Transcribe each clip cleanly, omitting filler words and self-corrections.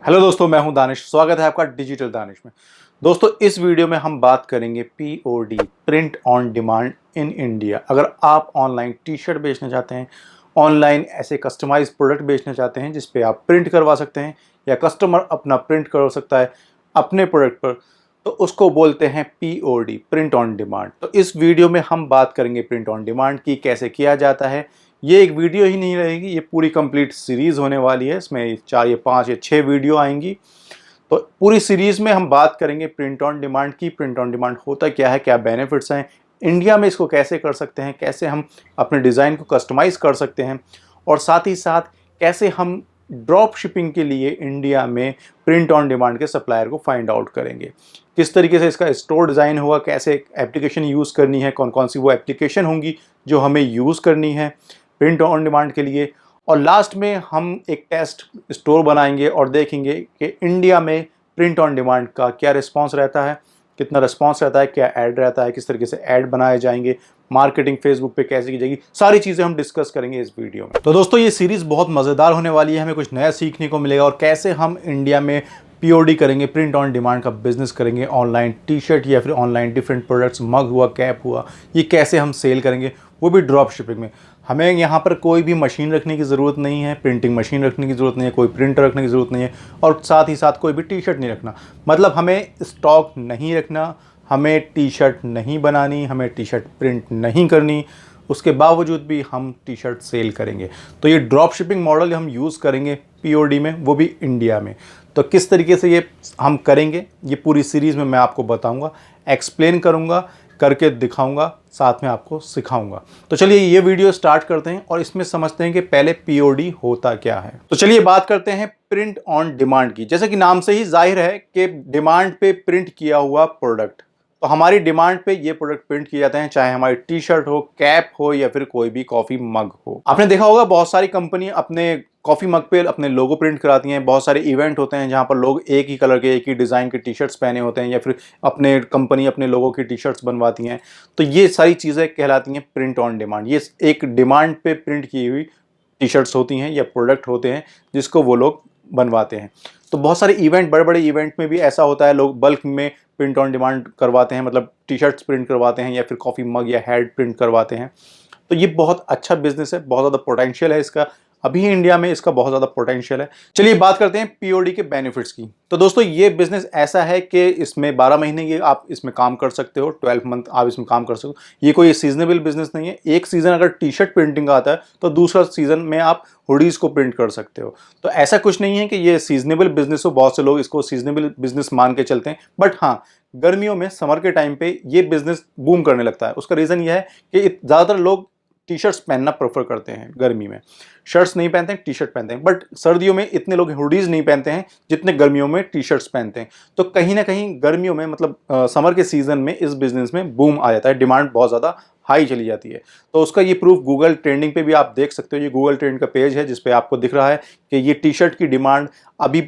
Hello दोस्तों, मैं हूं दानिश। स्वागत है आपका डिजिटल दानिश में। दोस्तों, इस वीडियो में हम बात करेंगे POD, print on demand in India. अगर आप ऑनलाइन टी शर्ट बेचना चाहते हैं, ऑनलाइन ऐसे कस्टमाइज प्रोडक्ट बेचना चाहते हैं जिस पे आप प्रिंट करवा सकते हैं या कस्टमर अपना प्रिंट कर सकता है अपने प्रोडक्ट पर, तो उसको बोलते हैं पीओडी, प्रिंट ऑन डिमांड। तो इस वीडियो में हम बात करेंगे प्रिंट ऑन डिमांड की, कैसे किया जाता है। ये एक वीडियो ही नहीं रहेगी, ये पूरी कंप्लीट सीरीज़ होने वाली है। इसमें 4 या 5 या 6 वीडियो आएंगी। तो पूरी सीरीज़ में हम बात करेंगे प्रिंट ऑन डिमांड की। प्रिंट ऑन डिमांड होता क्या है, क्या बेनिफिट्स हैं, इंडिया में इसको कैसे कर सकते हैं, कैसे हम अपने डिज़ाइन को कस्टमाइज़ कर सकते हैं, और साथ ही साथ कैसे हम ड्रॉप शिपिंग के लिए इंडिया में प्रिंट ऑन डिमांड के सप्लायर को फाइंड आउट करेंगे। किस तरीके से इसका स्टोर डिज़ाइन होगा, कैसे एप्लीकेशन यूज़ करनी है, कौन कौन सी वो एप्लीकेशन होंगी जो हमें यूज़ करनी है प्रिंट ऑन डिमांड के लिए। और लास्ट में हम एक टेस्ट स्टोर बनाएंगे और देखेंगे कि इंडिया में प्रिंट ऑन डिमांड का क्या रिस्पांस रहता है, कितना रिस्पांस रहता है, क्या ऐड रहता है, किस तरीके से ऐड बनाए जाएंगे, मार्केटिंग फेसबुक पे कैसे की जाएगी, सारी चीज़ें हम डिस्कस करेंगे इस वीडियो में। तो दोस्तों, ये सीरीज़ बहुत मज़ेदार होने वाली है, हमें कुछ नया सीखने को मिलेगा। और कैसे हम इंडिया में पीओडी करेंगे, प्रिंट ऑन डिमांड का बिजनेस करेंगे, ऑनलाइन टी शर्ट या फिर ऑनलाइन डिफरेंट प्रोडक्ट्स, मग हुआ, कैप हुआ, ये कैसे हम सेल करेंगे, वो भी ड्रॉप शिपिंग में। हमें यहाँ पर कोई भी मशीन रखने की ज़रूरत नहीं है, प्रिंटिंग मशीन रखने की ज़रूरत नहीं है, कोई प्रिंटर रखने की ज़रूरत नहीं है, और साथ ही साथ कोई भी टी शर्ट नहीं रखना। मतलब हमें स्टॉक नहीं रखना, हमें टी शर्ट नहीं बनानी, हमें टी शर्ट प्रिंट नहीं करनी, उसके बावजूद भी हम टी शर्ट सेल करेंगे। तो ये ड्रॉप शिपिंग मॉडल हम यूज़ करेंगे पीओडी में, वो भी इंडिया में। तो किस तरीके से ये हम करेंगे, ये पूरी सीरीज़ में मैं आपको बताऊंगा, एक्सप्लेन करूंगा, करके दिखाऊंगा, साथ में आपको सिखाऊंगा। तो चलिए ये वीडियो स्टार्ट करते हैं और इसमें समझते हैं कि पहले पीओडी होता क्या है। तो चलिए बात करते हैं प्रिंट ऑन डिमांड की। जैसे कि नाम से ही जाहिर है कि डिमांड पे प्रिंट किया हुआ प्रोडक्ट। तो हमारी डिमांड पे ये प्रोडक्ट प्रिंट किए जाते हैं, चाहे हमारी टी शर्ट हो, कैप हो, या फिर कोई भी कॉफ़ी मग हो। आपने देखा होगा बहुत सारी कंपनी अपने कॉफ़ी मग पे अपने लोगो प्रिंट कराती हैं। बहुत सारे इवेंट होते हैं जहां पर लोग एक ही कलर के, एक ही डिज़ाइन के टी शर्ट्स पहने होते हैं, या फिर अपने कंपनी अपने लोगों की टी शर्ट्स बनवाती हैं। तो ये सारी चीज़ें कहलाती हैं प्रिंट ऑन डिमांड। ये एक डिमांड पे प्रिंट की हुई टी शर्ट्स होती हैं या प्रोडक्ट होते हैं जिसको वो लोग बनवाते हैं। तो बहुत सारे इवेंट, बड़े बड़े इवेंट में भी ऐसा होता है, लोग बल्क में प्रिंट ऑन डिमांड करवाते हैं, मतलब टी शर्ट्स प्रिंट करवाते हैं या फिर कॉफ़ी मग या हेड प्रिंट करवाते हैं। तो ये बहुत अच्छा बिजनेस है, बहुत ज़्यादा पोटेंशियल है इसका। अभी इंडिया में इसका बहुत ज़्यादा पोटेंशियल है। चलिए बात करते हैं पीओडी के बेनिफिट्स की। तो दोस्तों, ये बिजनेस ऐसा है कि इसमें 12 महीने ये आप इसमें काम कर सकते हो, 12 मंथ आप इसमें काम कर सकते हो। ये कोई सीजनेबल बिजनेस नहीं है। एक सीज़न अगर टी शर्ट प्रिंटिंग का आता है तो दूसरा सीज़न में आप हुडीज़ को प्रिंट कर सकते हो। तो ऐसा कुछ नहीं है कि ये सीजनेबल बिजनेस हो। बहुत से लोग इसको सीजनेबल बिजनेस मान के चलते हैं, बट हाँ, गर्मियों में, समर के टाइम पे ये बिजनेस बूम करने लगता है। उसका रीज़न ये है कि ज़्यादातर लोग टी शर्ट्स पहनना प्रेफर करते हैं गर्मी में। शर्ट्स नहीं पहनते हैं, टी शर्ट पहनते हैं। बट सर्दियों में इतने लोग हुडीज़ नहीं पहनते हैं जितने गर्मियों में टी शर्ट्स पहनते हैं। तो कहीं ना कहीं गर्मियों में, मतलब समर के सीज़न में इस बिज़नेस में बूम आ जाता है, डिमांड बहुत ज़्यादा हाई चली जाती है। तो उसका ये प्रूफ गूगल ट्रेंडिंग पे भी आप देख सकते हो। ये गूगल ट्रेंड का पेज है जिस पे आपको दिख रहा है कि ये टी शर्ट की डिमांड अभी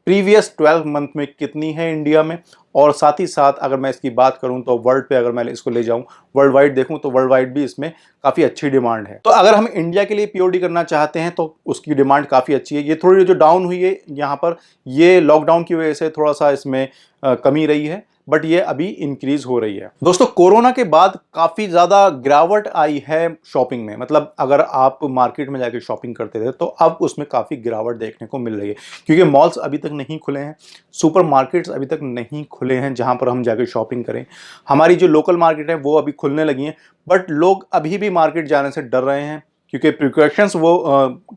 प्रीवियस 12 मंथ में कितनी है इंडिया में। और साथ ही साथ अगर मैं इसकी बात करूं तो वर्ल्ड पे अगर मैं इसको ले जाऊं, वर्ल्ड वाइड देखूं, तो वर्ल्ड वाइड भी इसमें काफ़ी अच्छी डिमांड है। तो अगर हम इंडिया के लिए पीओडी करना चाहते हैं तो उसकी डिमांड काफ़ी अच्छी है। ये थोड़ी जो डाउन हुई है यहाँ पर, ये लॉकडाउन की वजह से थोड़ा सा इसमें कमी रही है, बट ये अभी इंक्रीज हो रही है। दोस्तों, कोरोना के बाद काफ़ी ज़्यादा गिरावट आई है शॉपिंग में। मतलब अगर आप मार्केट में जाके शॉपिंग करते थे तो अब उसमें काफ़ी गिरावट देखने को मिल रही है, क्योंकि मॉल्स अभी तक नहीं खुले हैं, सुपर मार्केट्स अभी तक नहीं खुले हैं जहां पर हम जाके शॉपिंग करें। हमारी जो लोकल मार्केट है वो अभी खुलने लगी हैं, बट लोग अभी भी मार्केट जाने से डर रहे हैं, क्योंकि प्रिकॉशंस वो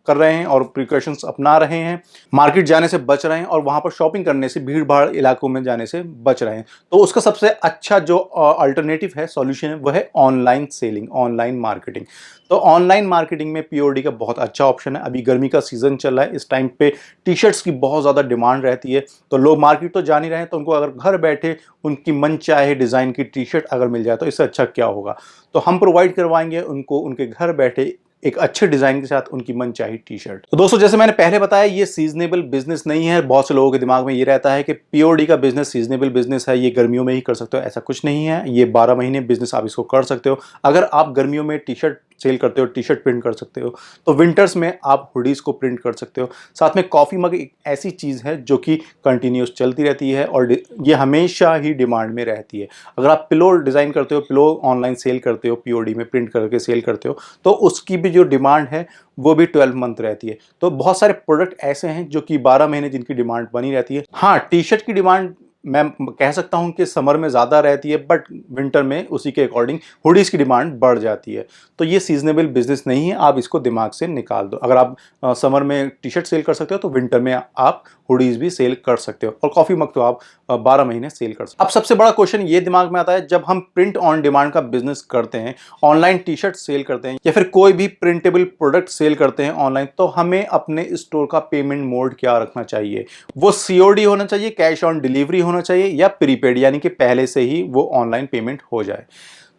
कर रहे हैं और प्रिकॉशंस अपना रहे हैं। मार्केट जाने से बच रहे हैं और वहाँ पर शॉपिंग करने से, भीड़ भाड़ इलाकों में जाने से बच रहे हैं। तो उसका सबसे अच्छा जो अल्टरनेटिव है, सॉल्यूशन है, वह है ऑनलाइन सेलिंग, ऑनलाइन मार्केटिंग। तो ऑनलाइन मार्केटिंग में पीओडी का बहुत अच्छा ऑप्शन है। अभी गर्मी का सीज़न चल रहा है, इस टाइम पे टी शर्ट्स की बहुत ज़्यादा डिमांड रहती है। तो लोग मार्केट तो जा नहीं रहे हैं, तो उनको अगर घर बैठे उनकी मन चाहे डिज़ाइन की टी शर्ट अगर मिल जाए तो इससे अच्छा क्या होगा। तो हम प्रोवाइड करवाएंगे उनको उनके घर बैठे एक अच्छे डिज़ाइन के साथ उनकी मनचाही टी शर्ट। तो दोस्तों, जैसे मैंने पहले बताया, ये सीजनेबल बिजनेस नहीं है। बहुत से लोगों के दिमाग में ये रहता है कि पीओडी का बिजनेस सीजनेबल बिजनेस है, ये गर्मियों में ही कर सकते हो। ऐसा कुछ नहीं है। ये 12 महीने बिजनेस आप इसको कर सकते हो। अगर आप गर्मियों में टी शर्ट सेल करते हो, टी शर्ट प्रिंट कर सकते हो, तो विंटर्स में आप हुडीज़ को प्रिंट कर सकते हो। साथ में कॉफ़ी मग एक ऐसी चीज़ है जो कि कंटिन्यूस चलती रहती है और ये हमेशा ही डिमांड में रहती है। अगर आप पिलो डिज़ाइन करते हो, पिलो ऑनलाइन सेल करते हो, पीओडी में प्रिंट करके सेल करते हो, तो उसकी भी जो डिमांड है वो भी 12 मंथ रहती है। तो बहुत सारे प्रोडक्ट ऐसे हैं जो कि 12 महीने जिनकी डिमांड बनी रहती है। हाँ, टी शर्ट की डिमांड मैं कह सकता हूं कि समर में ज़्यादा रहती है, बट विंटर में उसी के अकॉर्डिंग हुडीज़ की डिमांड बढ़ जाती है। तो ये सीजनेबल बिजनेस नहीं है, आप इसको दिमाग से निकाल दो। अगर आप समर में टी शर्ट सेल कर सकते हो तो विंटर में आप हुडीज़ भी सेल कर सकते हो, और कॉफ़ी मग तो आप 12 महीने सेल कर सकते हो। अब सबसे बड़ा क्वेश्चन ये दिमाग में आता है, जब हम प्रिंट ऑन डिमांड का बिजनेस करते हैं, ऑनलाइन टी शर्ट सेल करते हैं या फिर कोई भी प्रिंटेबल प्रोडक्ट सेल करते हैं ऑनलाइन, तो हमें अपने स्टोर का पेमेंट मोड क्या रखना चाहिए? वो सीओडी होना चाहिए, कैश ऑन डिलीवरी होना चाहिए, या प्रीपेड, यानी कि पहले से ही वो ऑनलाइन पेमेंट हो जाए?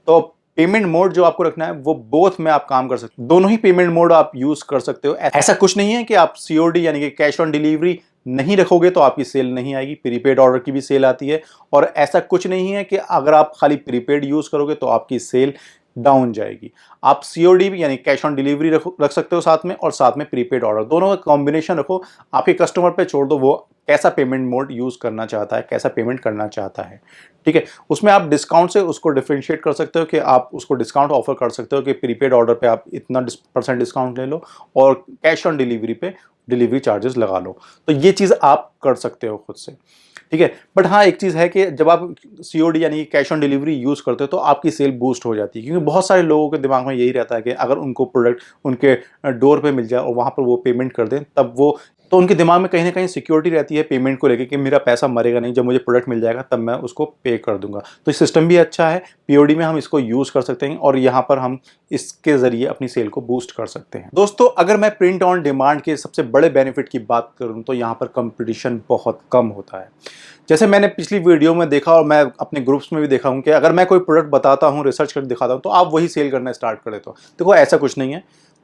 तो पेमेंट मोड जो आपको रखना है वो बोथ में आप काम कर सकते हो, दोनों ही पेमेंट मोड आप यूज कर सकते हो। ऐसा कुछ नहीं है कि आप सीओडी यानी कि कैश ऑन डिलीवरी नहीं रखोगे तो आपकी सेल नहीं आएगी, प्रीपेड ऑर्डर की भी सेल आती है। और ऐसा कुछ नहीं है कि अगर आप खाली प्रीपेड यूज करोगे तो आपकी सेल डाउन जाएगी। आप सीओडी भी यानी कैश ऑन डिलीवरी रख सकते हो साथ में, और साथ में प्रीपेड ऑर्डर, दोनों का कॉम्बिनेशन रखो। आपके कस्टमर पे छोड़ दो वो कैसा पेमेंट मोड यूज करना चाहता है, कैसा पेमेंट करना चाहता है, ठीक है। उसमें आप डिस्काउंट से उसको डिफरेंशिएट कर सकते हो कि आप उसको डिस्काउंट ऑफर कर सकते हो कि प्रीपेड ऑर्डर पे आप इतना % डिस्काउंट ले लो और कैश ऑन डिलीवरी पे डिलीवरी चार्जेस लगा लो। तो ये चीज़ आप कर सकते हो खुद से, ठीक है। बट हाँ, एक चीज़ है कि जब आप सीओडी यानी कैश ऑन डिलीवरी यूज़ करते हो तो आपकी सेल बूस्ट हो जाती है, क्योंकि बहुत सारे लोगों के दिमाग में यही रहता है कि अगर उनको प्रोडक्ट उनके डोर पे मिल जाए और वहाँ पर वो पेमेंट कर दें, तब वो, तो उनके दिमाग में कहीं ना कहीं सिक्योरिटी रहती है पेमेंट को लेके कि मेरा पैसा मरेगा नहीं, जब मुझे प्रोडक्ट मिल जाएगा तब मैं उसको पे कर दूंगा। तो सिस्टम भी अच्छा है, पीओडी में हम इसको यूज़ कर सकते हैं और यहाँ पर हम इसके ज़रिए अपनी सेल को बूस्ट कर सकते हैं। दोस्तों, अगर मैं प्रिंट ऑन डिमांड के सबसे बड़े बेनिफिट की बात करूँ तो यहाँ पर कंपटीशन बहुत कम होता है। जैसे मैंने पिछली वीडियो में देखा और मैं अपने ग्रुप्स में भी देखा हूँ कि अगर मैं कोई प्रोडक्ट बताता हूँ, रिसर्च करके दिखाता हूँ, तो आप वही सेल करना स्टार्ट कर देते हो। देखो, ऐसा कुछ नहीं है।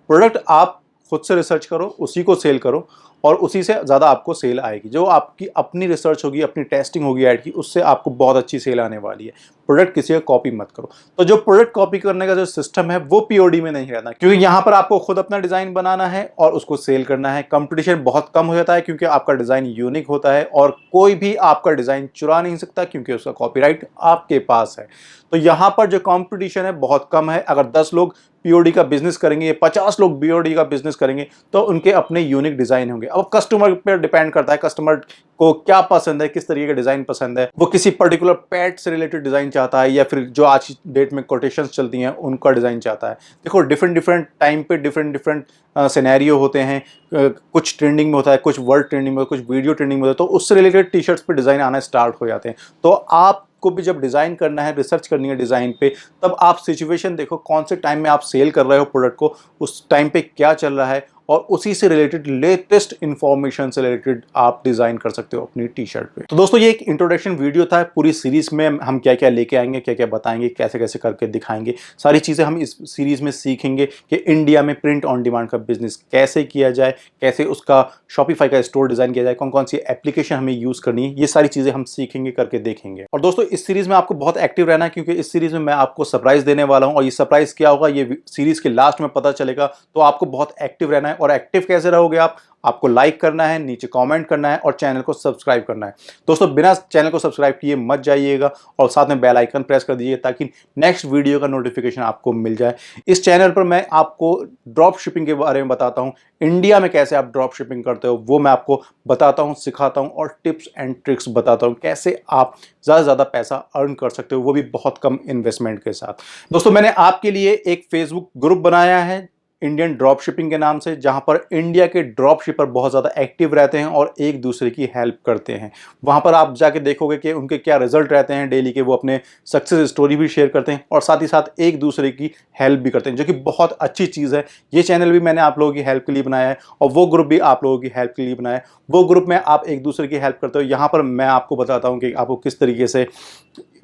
प्रोडक्ट आप खुद से रिसर्च करो, उसी को सेल करो, और उसी से ज़्यादा आपको सेल आएगी। जो आपकी अपनी रिसर्च होगी, अपनी टेस्टिंग होगी ऐड की, उससे आपको बहुत अच्छी सेल आने वाली है। प्रोडक्ट किसी का कॉपी मत करो। तो जो प्रोडक्ट कॉपी करने का जो सिस्टम है वो पीओडी में नहीं रहना, क्योंकि यहाँ पर आपको खुद अपना डिज़ाइन बनाना है और उसको सेल करना है। कंपटीशन बहुत कम हो जाता है क्योंकि आपका डिज़ाइन यूनिक होता है और कोई भी आपका डिज़ाइन चुरा नहीं सकता क्योंकि उसका कॉपीराइट आपके पास है। तो यहाँ पर जो कंपटीशन है बहुत कम है। अगर 10 लोग पीओडी का बिजनेस करेंगे, 50 लोग बीओडी का बिजनेस करेंगे, तो उनके अपने यूनिक डिज़ाइन होंगे। अब कस्टमर पर डिपेंड करता है, कस्टमर को क्या पसंद है, किस तरीके का डिज़ाइन पसंद है। वो किसी पर्टिकुलर पेट से रिलेटेड डिज़ाइन चाहता है या फिर जो आज की डेट में कोटेशंस चलती हैं उनका डिज़ाइन चाहता है। देखो, डिफरेंट टाइम पे डिफरेंट सिनेरियो होते हैं। कुछ ट्रेंडिंग में होता है, कुछ वर्ड ट्रेंडिंग में, कुछ वीडियो ट्रेंडिंग में होता है, तो उससे रिलेटेड टी शर्ट्स पे डिज़ाइन आना स्टार्ट हो जाते हैं। तो आपको भी जब डिज़ाइन करना है, रिसर्च करनी है डिज़ाइन पे, तब आप सिचुएशन देखो, कौन से टाइम में आप सेल कर रहे हो प्रोडक्ट को, उस टाइम पे क्या चल रहा है, और उसी से रिलेटेड लेटेस्ट इंफॉर्मेशन से रिलेटेड आप डिज़ाइन कर सकते हो अपनी टी शर्ट पे। तो दोस्तों, ये एक इंट्रोडक्शन वीडियो था। पूरी सीरीज में हम क्या क्या लेके आएंगे, क्या क्या बताएंगे, कैसे कैसे करके दिखाएंगे, सारी चीज़ें हम इस सीरीज में सीखेंगे कि इंडिया में प्रिंट ऑन डिमांड का बिजनेस कैसे किया जाए, कैसे उसका शॉपिफाई का स्टोर डिज़ाइन किया जाए, कौन कौन सी एप्लीकेशन हमें यूज़ करनी है, ये सारी चीज़ें हम सीखेंगे, करके देखेंगे। और दोस्तों, इस सीरीज में आपको बहुत एक्टिव रहना है क्योंकि इस सीरीज में मैं आपको सरप्राइज देने वाला हूँ, और ये सरप्राइज क्या होगा ये सीरीज के लास्ट में पता चलेगा। तो आपको बहुत एक्टिव रहना है। और एक्टिव कैसे रहोगे आपको लाइक करना है, नीचे कमेंट करना है और चैनल को सब्सक्राइब करना है। दोस्तों, बिना चैनल को सब्सक्राइब किए मत जाइएगा और साथ में बेल आइकन प्रेस कर दीजिए ताकि नेक्स्ट वीडियो का नोटिफिकेशन आपको मिल जाए। इस चैनल पर मैं आपको ड्रॉप शिपिंग के बारे में बताता हूँ। इंडिया में कैसे आप ड्रॉप शिपिंग करते हो वो मैं आपको बताता हूँ, सिखाता हूँ, और टिप्स एंड ट्रिक्स बताता हूँ कैसे आप ज़्यादा से ज़्यादा पैसा अर्न कर सकते हो, वो भी बहुत कम इन्वेस्टमेंट के साथ। दोस्तों, मैंने आपके लिए एक फेसबुक ग्रुप बनाया है इंडियन ड्रॉप शिपिंग के नाम से, जहां पर इंडिया के ड्रॉप शिपर बहुत ज़्यादा एक्टिव रहते हैं और एक दूसरे की हेल्प करते हैं। वहां पर आप जाके देखोगे कि उनके क्या रिजल्ट रहते हैं डेली के। वो अपने सक्सेस स्टोरी भी शेयर करते हैं और साथ ही साथ एक दूसरे की हेल्प भी करते हैं, जो कि बहुत अच्छी चीज़ है। ये चैनल भी मैंने आप लोगों की हेल्प के लिए बनाया है और वो ग्रुप भी आप लोगों की हेल्प के लिए बनाया है। वो ग्रुप में आप एक दूसरे की हेल्प करते हो। यहाँ पर मैं आपको बताता हूँ कि आपको किस तरीके से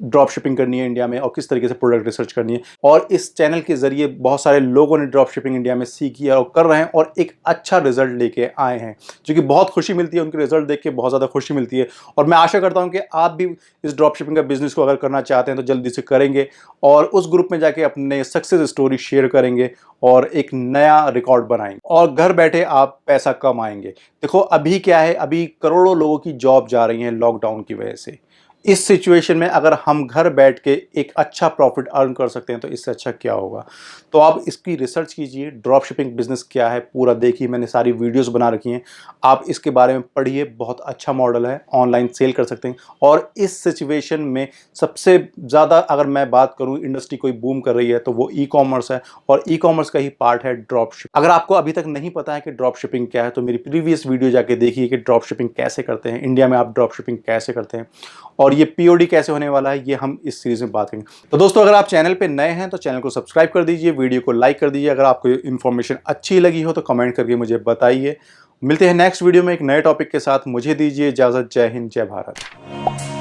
ड्रॉप शिपिंग करनी है इंडिया में और किस तरीके से प्रोडक्ट रिसर्च करनी है। और इस चैनल के जरिए बहुत सारे लोगों ने ड्रॉप शिपिंग इंडिया में सीखी है और कर रहे हैं और एक अच्छा रिजल्ट लेके आए हैं, जो कि बहुत खुशी मिलती है, उनके रिजल्ट देख के बहुत ज़्यादा खुशी मिलती है। और मैं आशा करता हूं कि आप भी इस ड्रॉप शिपिंग का बिजनेस को अगर करना चाहते हैं तो जल्दी से करेंगे और उस ग्रुप में जाके अपने सक्सेस स्टोरी शेयर करेंगे और एक नया रिकॉर्ड बनाएंगे और घर बैठे आप पैसा कमाएंगे। देखो अभी क्या है, अभी करोड़ों लोगों की जॉब जा रही है लॉकडाउन की वजह से। इस सिचुएशन में अगर हम घर बैठ के एक अच्छा प्रॉफिट अर्न कर सकते हैं तो इससे अच्छा क्या होगा। तो आप इसकी रिसर्च कीजिए, ड्रॉप शिपिंग बिजनेस क्या है पूरा देखिए, मैंने सारी वीडियोस बना रखी हैं, आप इसके बारे में पढ़िए। बहुत अच्छा मॉडल है, ऑनलाइन सेल कर सकते हैं। और इस सिचुएशन में सबसे ज़्यादा अगर मैं बात करूँ इंडस्ट्री कोई बूम कर रही है तो वो ई कॉमर्स है और ई कॉमर्स का ही पार्ट है ड्रॉप शिपिंग। अगर आपको अभी तक नहीं पता है कि ड्रॉप शिपिंग क्या है तो मेरी प्रीवियस वीडियो जाके देखिए कि ड्रॉप शिपिंग कैसे करते हैं, इंडिया में आप ड्रॉप शिपिंग कैसे करते हैं और ये पीओडी कैसे होने वाला है, ये हम इस सीरीज में बात करेंगे। तो दोस्तों अगर आप चैनल पे नए हैं तो चैनल को सब्सक्राइब कर दीजिए, वीडियो को लाइक कर दीजिए। अगर आपको इन्फॉर्मेशन अच्छी लगी हो तो कमेंट करके मुझे बताइए। मिलते हैं नेक्स्ट वीडियो में एक नए टॉपिक के साथ। मुझे दीजिए इजाजत। जय हिंद, जय भारत।